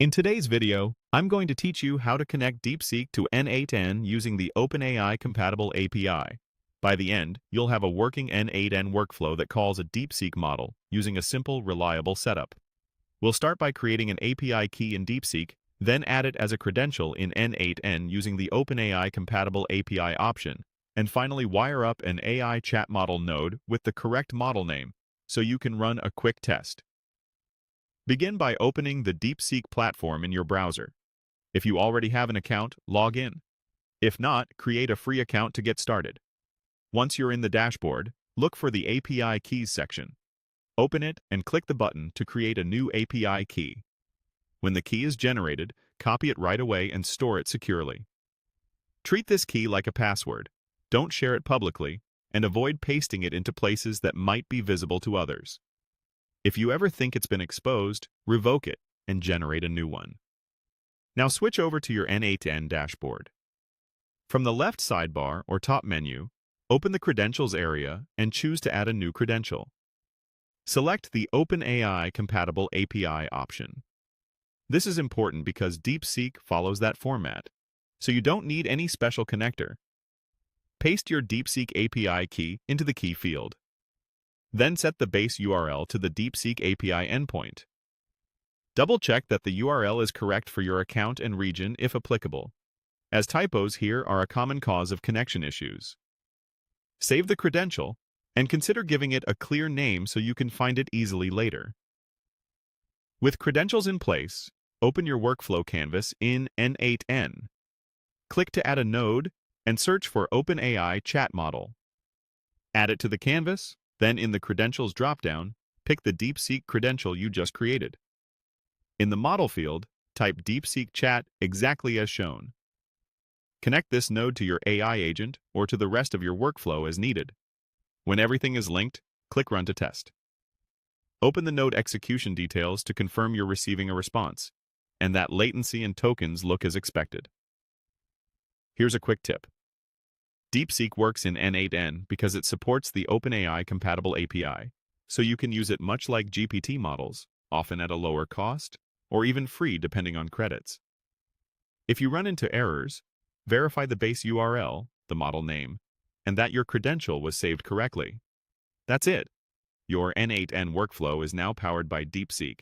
In today's video, I'm going to teach you how to connect DeepSeek to n8n using the OpenAI compatible API. By the end, you'll have a working n8n workflow that calls a DeepSeek model using a simple, reliable setup. We'll start by creating an API key in DeepSeek, then add it as a credential in n8n using the OpenAI compatible API option, and finally wire up an AI chat model node with the correct model name so you can run a quick test. Begin by opening the DeepSeek platform in your browser. If you already have an account, log in. If not, create a free account to get started. Once you're in the dashboard, look for the API Keys section. Open it and click the button to create a new API key. When the key is generated, copy it right away and store it securely. Treat this key like a password. Don't share it publicly, and avoid pasting it into places that might be visible to others. If you ever think it's been exposed, revoke it and generate a new one. Now switch over to your n8n dashboard. From the left sidebar or top menu, open the Credentials area and choose to add a new credential. Select the OpenAI compatible API option. This is important because DeepSeek follows that format, so you don't need any special connector. Paste your DeepSeek API key into the key field. Then set the base URL to the DeepSeek API endpoint. Double-check that the URL is correct for your account and region if applicable, as typos here are a common cause of connection issues. Save the credential and consider giving it a clear name so you can find it easily later. With credentials in place, open your workflow canvas in n8n. Click to add a node and search for OpenAI chat model. Add it to the canvas. Then in the Credentials dropdown, pick the DeepSeek credential you just created. In the Model field, type DeepSeek Chat exactly as shown. Connect this node to your AI agent or to the rest of your workflow as needed. When everything is linked, click Run to test. Open the node execution details to confirm you're receiving a response, and that latency and tokens look as expected. Here's a quick tip. DeepSeek works in n8n because it supports the OpenAI compatible API, so you can use it much like GPT models, often at a lower cost, or even free depending on credits. If you run into errors, verify the base URL, the model name, and that your credential was saved correctly. That's it. Your n8n workflow is now powered by DeepSeek,